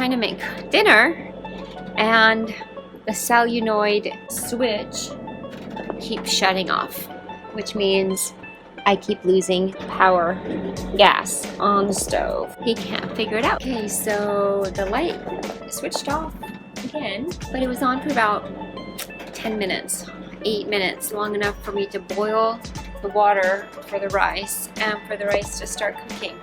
trying to make dinner, and the solenoid switch keeps shutting off, which means I keep losing power gas on the stove. He can't figure it out. Okay, so the light switched off again, but it was on for about 10 minutes, 8 minutes, long enough for me to boil the water for the rice and for the rice to start cooking.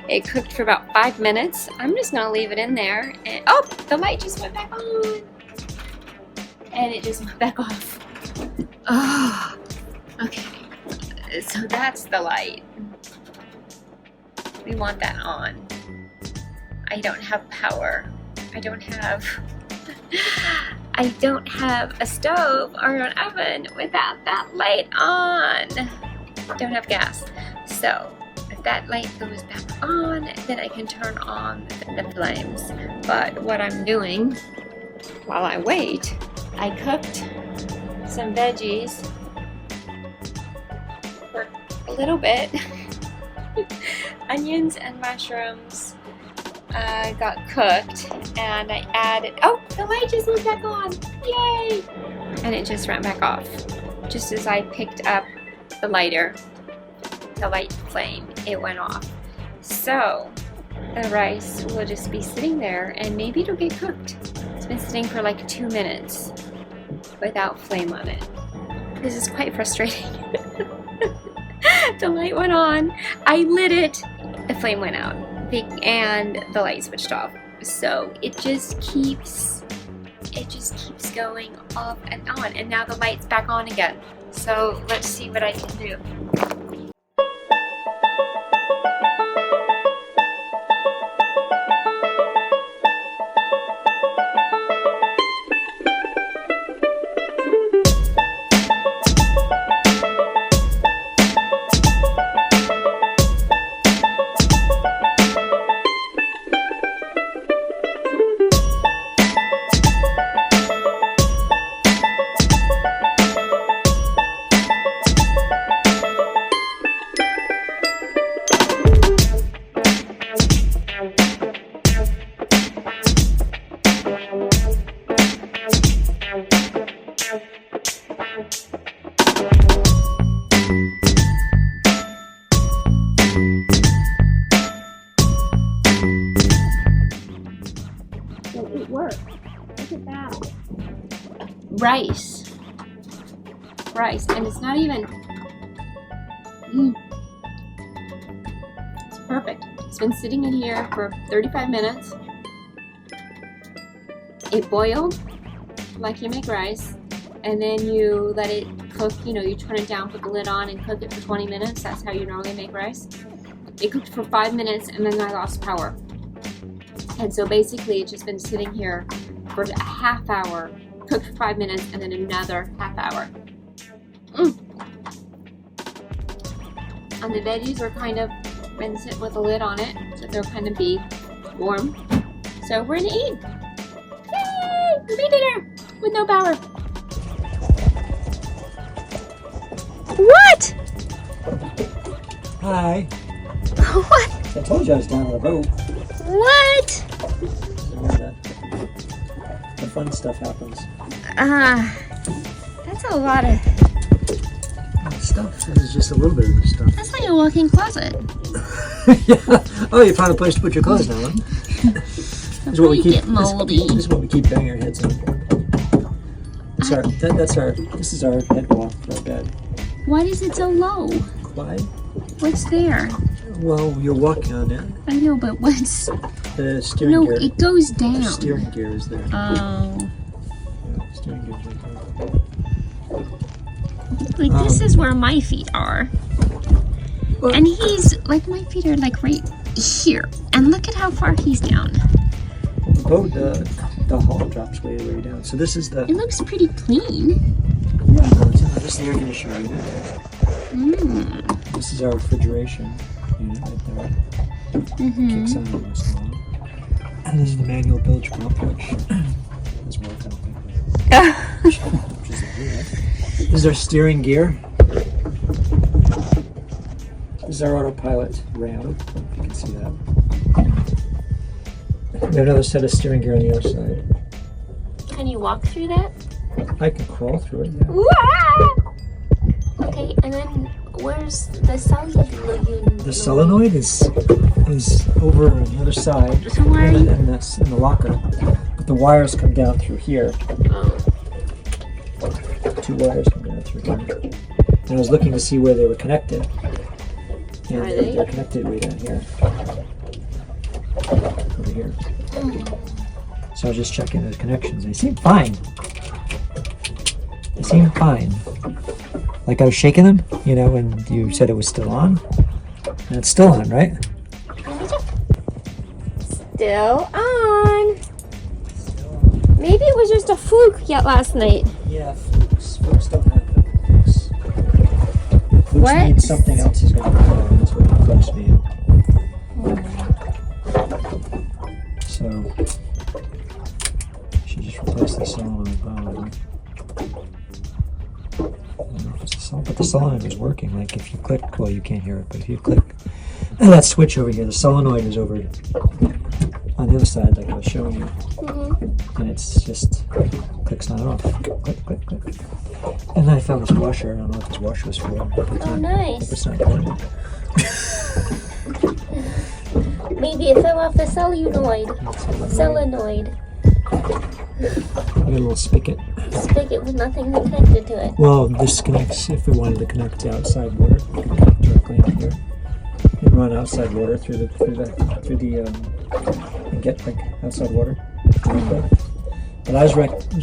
It cooked for about 5 minutes. I'm just gonna leave it in there, and oh, the light just went back on, and it just went back off. Oh, okay. So that's the light. We want that on. I don't have power. I don't have a stove or an oven without that light on. Don't have gas. So if that light goes back on, then I can turn on the flames. But what I'm doing while I wait, I cooked some veggies for a little bit. Onions and mushrooms got cooked, and I added, oh, the light just went back on, yay! And it just ran back off. Just as I picked up the lighter, the light flame, it went off. So the rice will just be sitting there, and maybe it'll get cooked. It's been sitting for like 2 minutes without flame on it. This is quite frustrating. The light went on, I lit it, the flame went out, and the light switched off. So it just keeps going off and on, and now the light's back on again. So let's see what I can do. So it worked. Look at that. Rice, and it's not even, it's perfect. It's been sitting in here for 35 minutes. It boiled like you make rice, and then you let it cook, you turn it down, put the lid on, and cook it for 20 minutes. That's how you normally make rice. It cooked for 5 minutes, and then I lost power. And so basically it's just been sitting here for a half hour, cooked for 5 minutes, and then another half hour. And the veggies are kind of been sitting with the lid on it, so they'll kind of be warm. So we're gonna eat. Yay! We made dinner with no power. What? Hi. What? I told you I was down on the boat. What? The fun stuff happens. That's a lot of Stuff. This is just a little bit of the stuff. That's like a walk-in closet. Yeah. Oh, you found a place to put your clothes now, huh? This is what we keep. Get moldy. This is what we keep banging our heads on. This is our head wall for our bed. Why is it so low? Why? What's there? Well, you're walking on it. I know, but what's... The steering gear. No, it goes down. The steering gear is there. Oh. Yeah, steering gear's right there. Like, this is where my feet are. Well, And he's, like, my feet are, like, right here. And look at how far he's down. the boat, the hull drops way down. So this is the... It looks pretty clean. Yeah, this is the air conditioner unit. This is our refrigeration unit right there. Kicks on in this one. And this is the manual bilge pump, which is working. This is our steering gear. This is our autopilot ram, if you can see that. We have another set of steering gear on the other side. Can you walk through that? I can crawl through it, yeah. Wah! Okay, and then where's the solenoid? The solenoid is over on the other side So why are you... in the locker. But the wires come down through here. Oh. 2 wires come down through here. And I was looking to see where they were connected. And Are they? they're connected way down here. Over here. So I was just checking the connections. They seem fine. They seem fine. Like I was shaking them, you know, when you said it was still on. And it's still on, right? Still on. Maybe it was just a fluke yet last night. Yeah, flukes. Flukes don't happen. Flukes. Flukes What? mean something else is going on. That's what flukes mean. So, she just replaced the solenoid. But the solenoid was working. Like if you click, well, you can't hear it, but if you click that switch over here, the solenoid is over on the other side, like I was showing you. And it's just clicks on and off. Click, click, click. And then I found this washer. I don't know what this washer was for. Oh, nice. It's not important. Maybe it fell off the solenoid. Solenoid. I got a little spigot. Spigot with nothing connected to it. Well, this connects if we wanted to connect to outside water. We can connect directly in here and run outside water through the and get like outside water. But I was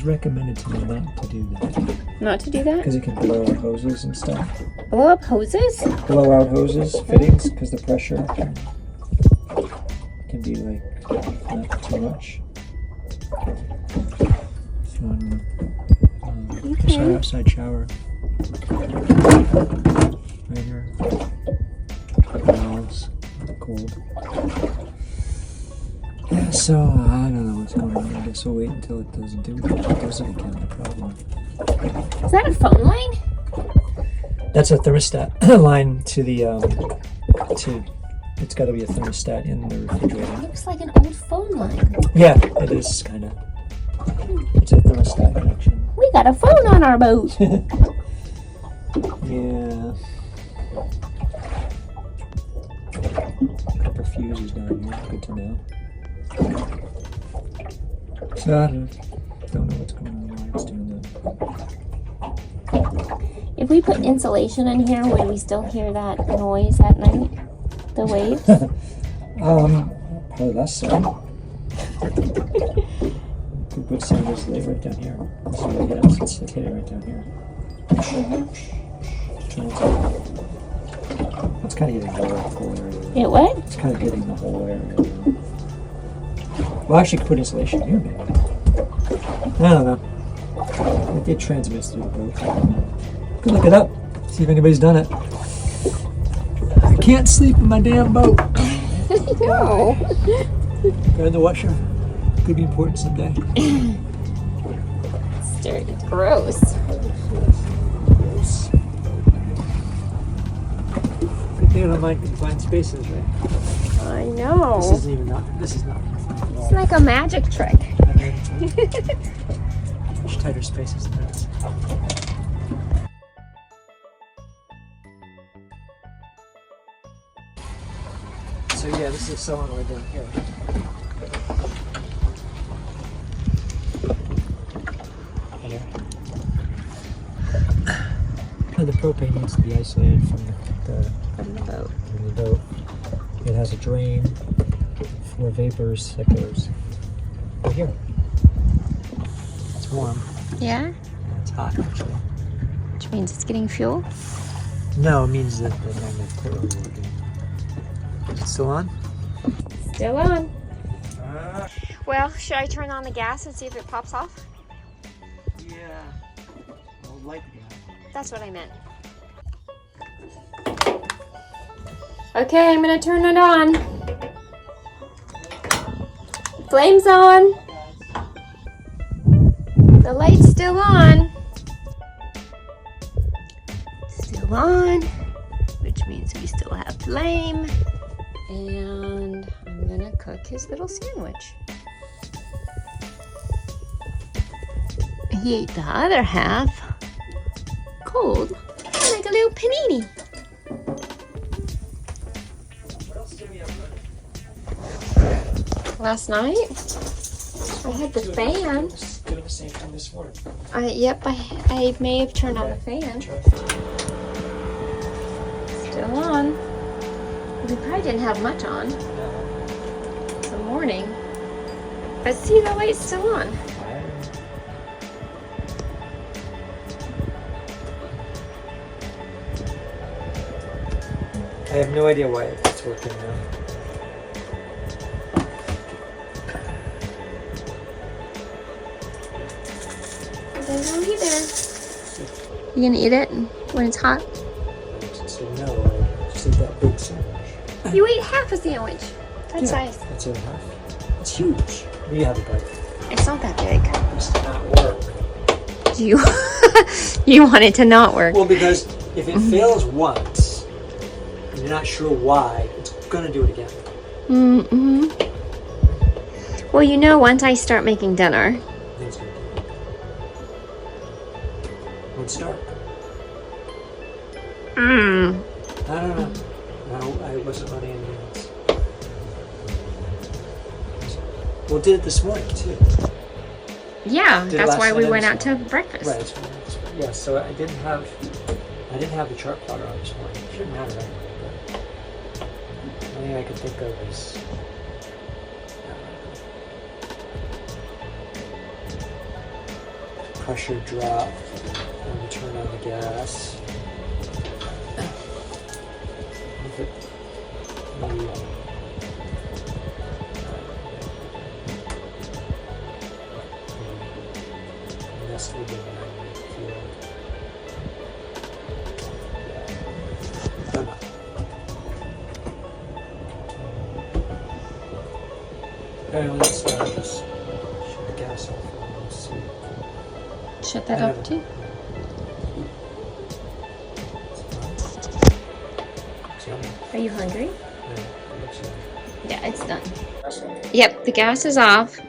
recommended to me not to do that. Not to do that? Because it can blow out hoses and stuff. Blow up hoses? Blow out hoses, fittings, because the pressure can be like not too much. So I don't know. There's our outside shower. Right here. Valves. Cold. Yeah, so I don't know what's going on. I guess we'll wait until it doesn't do it. If it does it again, no problem. Is that a phone line? That's a thermostat line to the it's got to be a thermostat in the refrigerator. Looks like an old phone line. Yeah, it is kind of. It's a thermostat connection. We got a phone on our boat. Yeah. Copper fuse is down here. Good to know. So I don't know what's going on. Why it's doing that. If we put insulation in here, would we still hear that noise at night? The waves? Probably less so. Could put some of this right down here. This is what it is. It's hitting right down here. It's kind of getting the whole area. It what? It's kind of getting the whole area. Well, I actually could put insulation here, maybe. I don't know. It transmits through the boat. Could look it up. See if anybody's done it. I can't sleep in my damn boat. No. Go in the washer. Could be important someday. It's dirty. It's gross. Good thing I don't mind confined spaces, right? I know. This isn't even not. This is not. It's like a magic trick. Much tighter spaces than that. So yeah, this is solenoid down here. The propane needs to be isolated from the boat. It has a drain for vapors that goes over here. It's warm. Yeah? It's hot actually. Which means it's getting fuel? No, it means that the magnet put over working. Is it still on? Still on. Well, should I turn on the gas and see if it pops off? Yeah. I'll light the gas. That's what I meant. Okay, I'm gonna turn it on. Flames on. The light's still on. Still on, which means we still have flame. And I'm gonna cook his little sandwich. He ate the other half cold, like a little panini. What else did we have running? Last night, I had the fan. Doing the same thing this morning. Yep, I may have turned on the fan. Still on. We probably didn't have much on the morning. But see, the light's still on. I have no idea why it's working now. I don't either. You gonna eat it when it's hot? So no, I just ate that big sandwich. You ate half a sandwich. That's Yeah, nice. that's it half. It's huge. You have a bite. It's not that big. This did not work. You you want it to not work. Well, because if it fails once, and you're not sure why, it's gonna do it again. Mm-hmm. Well, you know, once I start making dinner. Then it's gonna do it. Let's start. Mmm. I don't know. No, I wasn't running anything else. Well, did it this morning too. Yeah, Did it that's last why we night went as out to well. breakfast. Right. That's right. Yeah. So I didn't have the chart plotter on this morning. It shouldn't matter anyway. But the only thing I could think of is pressure drop when you turn on the gas. If it maybe messed with the magnetic field. Don't know. Anyway, let's just shut the gas off and let's see. Shut that off too. Are you hungry? Yeah, it's done. Yep, the gas is off.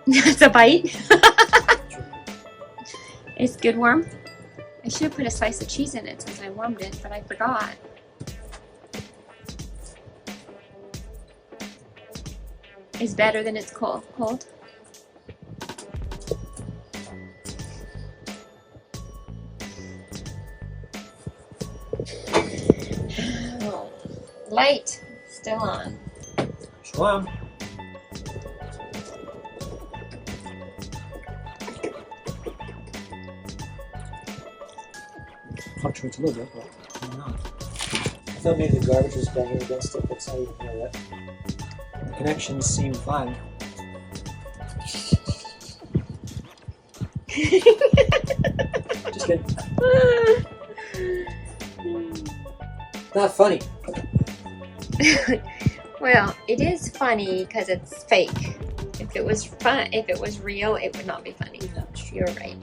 That's a bite. It's good warmth. I should have put a slice of cheese in it since I warmed it, but I forgot. It's better than it's cold. Oh, light still on. Still on. Fluctuates a little bit, but not. I thought maybe the garbage was banging against it, but it's not even there yet. The connections seem fine. Just kidding. Not funny. Well, it is funny because it's fake. If it was real, it would not be funny. You're right.